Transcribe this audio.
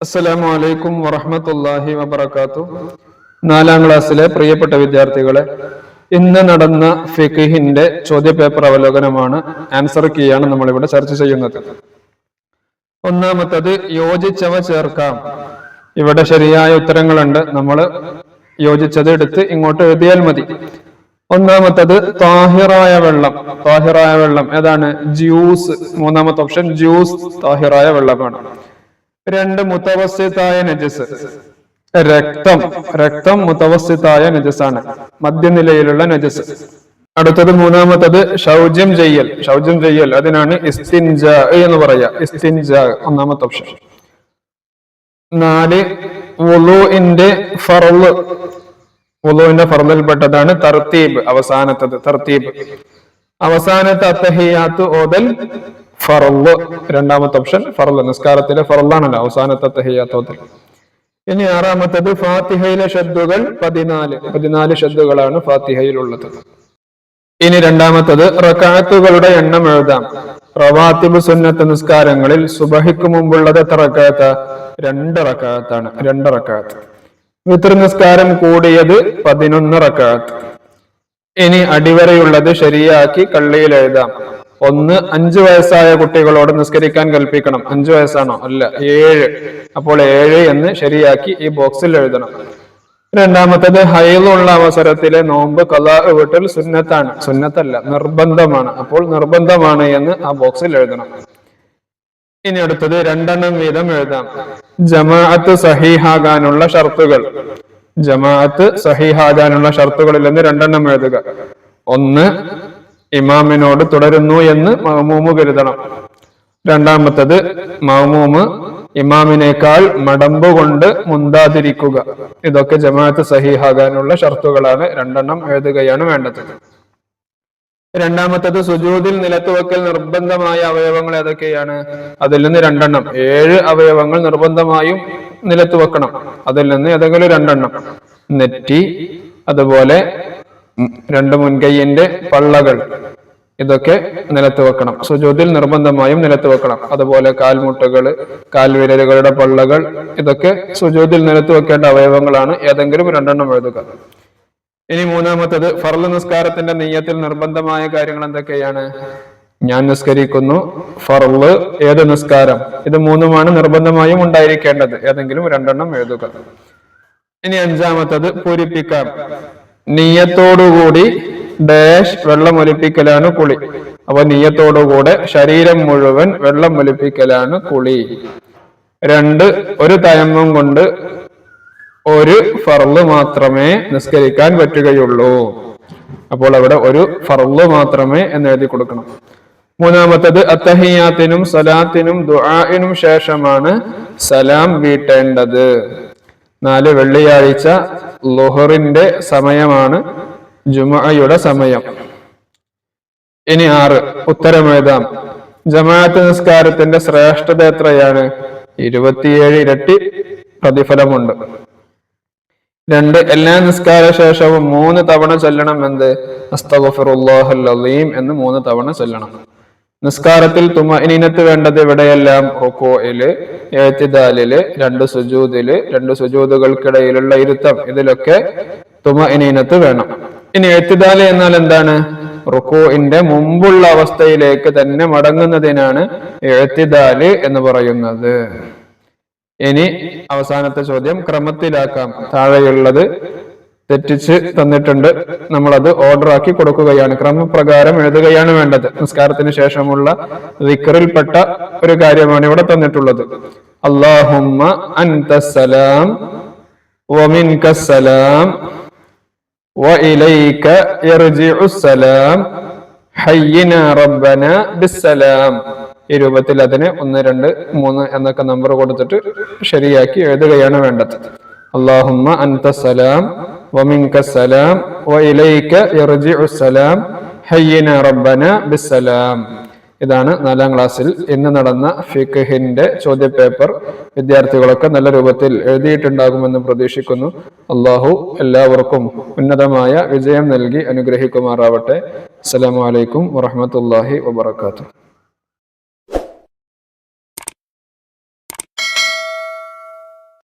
അസ്സലാമു അലൈക്കും വറഹ്മത്തുള്ളാഹി വബറകാതുഹു. 4ാം ക്ലാസ്സിലെ പ്രിയപ്പെട്ട വിദ്യാർത്ഥികളെ, ഇന്ന് നടന്ന ഫിഖ്ഹിന്റെ ചോദ്യപേപ്പർ അവലോകനമാണ്, ആൻസർ കീയാണ് നമ്മളിവിടെ ചർച്ച ചെയ്യുന്നത്. ഒന്നാമത്തത് യോജിച്ചവ ചേർക്കാം. ഇവിടെ ശരിയായ ഉത്തരങ്ങളുണ്ട്, നമ്മൾ യോജിച്ചത് എടുത്ത് ഇങ്ങോട്ട് എഴുതിയാൽ മതി. ഒന്നാമത്തത് താഹിറായ വെള്ളം. താഹിറായ വെള്ളം ഏതാണ്? ജ്യൂസ്. മൂന്നാമത്തെ ഓപ്ഷൻ ജ്യൂസ് താഹിറായ വെള്ളമാണ്. 2 മുതവസ്സിതായ നജസ്. രക്തം. രക്തം മുതവസ്സിതായ നജസാണ്, മധ്യനിലയിലുള്ള നജസ്. അടുത്തത് മൂന്നാമത്തത് ശൗചം ചെയ്യൽ. ശൗചം ചെയ്യൽ അതിനാണ് ഇസ്തിൻജാ എന്ന് പറയാ. ഇസ്തിൻജാ ഒന്നാമത്തെ ഓപ്ഷൻ. 4 വുളൂഇന്റെ ഫർള്. വുളൂഇന്റെ ഫർളിൽപ്പെട്ടതാണ് തർത്തീബ്. അവസാനത്തത് തർത്തീബ്. അവസാനത്തെ അത്തഹിയാത്ത് ഓതൽ ഫർള്. രണ്ടാമത്തെ ഓപ്ഷൻ ഫർള്. നിസ്കാരത്തിലെ ഫർളാണല്ലോ അവസാനത്തെ അത്തഹിയാത്ത് ഓതൽ. ഇനി 6ാമത്തത് ഫാത്തിഹയിലെ ഷദ്ദുകൾ 14 ഷദ്ദുകളാണ് ഫാത്തിഹയിലുള്ളത്. ഇനി 2ാമത്തത് റക്അത്തുകളുടെ എണ്ണം എഴുതാം. റവാത്തിബ് സുന്നത്ത് നിസ്കാരങ്ങളിൽ സുബഹിക്ക് മുമ്പുള്ളത് എത്ര റക്അത്ത്? 2 റക്അത്താണ്. 2 റക്അത്ത്. വിത്ർ നിസ്കാരം കൂടിയത് 11 റക്അത്ത്. ഇനി അടിവരയുള്ളത് ശരിയാക്കി കള്ളിയിൽ എഴുതാം. 1 5 വയസ്സായ കുട്ടികളോട് നിസ്കരിക്കാൻ കൽപ്പിക്കണം. 5 വയസ്സാണോ? അല്ല, 7. അപ്പോൾ 7 എന്ന് ശരിയാക്കി ഈ ബോക്സിൽ എഴുതണം. 2ാമത്തത് ഹൈലുള്ള അവസരത്തിലെ നോമ്പ് ഖളാ വീട്ടൽ സുന്നത്താണ്. സുന്നത്തല്ല, നിർബന്ധമാണ്. അപ്പോൾ നിർബന്ധമാണ് എന്ന് ആ ബോക്സിൽ എഴുതണം. ഇനി അടുത്തത് 2 വീതം എഴുതാം. ജമാഅത്ത് സഹീഹാകാനുള്ള ഷർത്തുകൾ. ജമാഅത്ത് സഹീഹാകാനുള്ള ഷർത്തുകളിൽ നിന്ന് 2 എഴുതുക. 1 ഇമാമിനോട് തുടരുന്നു എന്ന് മഅ്മൂമ് കരുതണം. 2ാമത്തത് മഅ്മൂമ് ഇമാമിനേക്കാൾ മടമ്പ് കൊണ്ട് മുന്താതിരിക്കുക. ഇതൊക്കെ ജമാഅത്ത് സഹീഹാകാനുള്ള ഷർത്തുകളാണ്. 2 എഴുതുകയാണ് വേണ്ടത്. 2ാമത്തത് സുജൂദിൽ നിലത്തുവെക്കൽ നിർബന്ധമായ അവയവങ്ങൾ ഏതൊക്കെയാണ്? അതിൽ നിന്ന് 2. 7 അവയവങ്ങൾ നിർബന്ധമായും നിലത്ത് വെക്കണം. അതിൽ നിന്ന് ഏതെങ്കിലും 2. നെറ്റി, അതുപോലെ 2 മുൻകൈയിന്റെ പള്ളകൾ, ഇതൊക്കെ നിലത്ത് വെക്കണം. സുജൂദിൽ നിർബന്ധമായും നിലത്ത് വെക്കണം. അതുപോലെ കാൽമുട്ടുകള്, കാൽവിരലുകളുടെ പള്ളകൾ, ഇതൊക്കെ സുജൂദിൽ നിലത്ത് വെക്കേണ്ട അവയവങ്ങളാണ്. ഏതെങ്കിലും 2 എഴുതുക. ഇനി 3ാമത്തത് ഫർള് നിസ്കാരത്തിന്റെ നിയ്യത്തിൽ നിർബന്ധമായ കാര്യങ്ങൾ എന്തൊക്കെയാണ്? ഞാൻ നിസ്കരിക്കുന്നു, ഫർള്, ഏത് നിസ്കാരം, ഇത് 3ഉമാണ് നിർബന്ധമായും ഉണ്ടായിരിക്കേണ്ടത്. ഏതെങ്കിലും 2 എഴുതുക. ഇനി 5ാമത്തത് പൂരിപ്പിക്കാം. നിയ്യത്തോടുകൂടി ഡാഷ് വെള്ളം ഒലിപ്പിക്കലാണ് കുളി. അപ്പൊ നിയ്യത്തോടുകൂടെ ശരീരം മുഴുവൻ വെള്ളം ഒലിപ്പിക്കലാണ് കുളി. 2 ഒരു തയമ്മം കൊണ്ട് 1 ഫർള് മാത്രമേ നിസ്കരിക്കാൻ പറ്റുകയുള്ളൂ. അപ്പോൾ അവിടെ 1 ഫർള് മാത്രമേ എന്ന് എഴുതി കൊടുക്കണം. 3ാമത്തത് അത്തഹിയാത്തിനും സലാത്തിനും ദുആഇനും ശേഷമാണ് സലാം വീട്ടേണ്ടത്. 4 വെള്ളിയാഴ്ച ളുഹറിന്റെ സമയമാണ് ജുമുഅയുടെ സമയം. ഇനി 6 ഉത്തരം എഴുതാം. ജമാഅത്ത് നിസ്കാരത്തിന്റെ ശ്രേഷ്ഠത എത്രയാണ്? 27 ഇരട്ടി പ്രതിഫലമുണ്ട്. 2 എല്ലാ നിസ്കാര ശേഷവും 3 തവണ ചൊല്ലണം. എന്ത്? അസ്തഗ്ഫിറുല്ലാഹൽ അലീം എന്ന് 3 തവണ ചൊല്ലണം. നിസ്കാരത്തിൽ തുമഇനീനത്ത് വേണ്ടത് എവിടെയെല്ലാം? റുകൂഇല്, ഇഅ്തിദാലില്, 2 സുജൂദില്, 2 സുജൂദുകൾക്കിടയിലുള്ള ഇരുത്തം, ഇതിലൊക്കെ തുമഇനീനത്ത് വേണം. ഇനി ഇഅ്തിദാല് എന്നാൽ എന്താണ്? റുകൂഇന്റെ മുമ്പുള്ള അവസ്ഥയിലേക്ക് തന്നെ മടങ്ങുന്നതിനാണ് ഇഅ്തിദാല് എന്ന് പറയുന്നത്. ഇനി അവസാനത്തെ ചോദ്യം ക്രമത്തിലാക്കാം. താഴെയുള്ളത് തെറ്റിച്ച് തന്നിട്ടുണ്ട്, നമ്മളത് ഓർഡർ ആക്കി കൊടുക്കുകയാണ്. ക്രമപ്രകാരം എഴുതുകയാണ് വേണ്ടത്. നിസ്കാരത്തിന് ശേഷമുള്ള ദിക്റിൽപ്പെട്ട ഒരു കാര്യമാണ് ഇവിടെ തന്നിട്ടുള്ളത്. അല്ലാഹുമ്മ അൻതസ്സലാം വമിൻകസ്സലാം വഇലൈക യർജിഉസ്സലാം ഹയ്യിനാ റബ്ബനാ ബിസ്സലാം. ഈ രൂപത്തിൽ അതിന് 1 2 3 എന്നൊക്കെ നമ്പർ കൊടുത്തിട്ട് ശരിയാക്കി എഴുതുകയാണ് വേണ്ടത്. അല്ലാഹുമ്മ അൻതസ്സലാം വമിൻകസ്സലാം വഇലൈക യർജിഉസ്സലാം ഹയ്യിനാ റബ്ബനാ ബിസ്സലാം. ഇതാണ് 4ാം ക്ലാസ്സിൽ ഇന്ന് നടന്ന ഫിഖ്ഹിന്റെ ചോദ്യപേപ്പർ. വിദ്യാർത്ഥികളൊക്കെ നല്ല രൂപത്തിൽ എഴുതിയിട്ടുണ്ടാകുമെന്ന് പ്രതീക്ഷിക്കുന്നു. അല്ലാഹു എല്ലാവർക്കും ഉന്നതമായ വിജയം നൽകി അനുഗ്രഹിക്കുമാറാവട്ടെ. അസ്സലാമു അലൈക്കും വറഹ്മത്തുള്ളാഹി വബറകാതുഹു.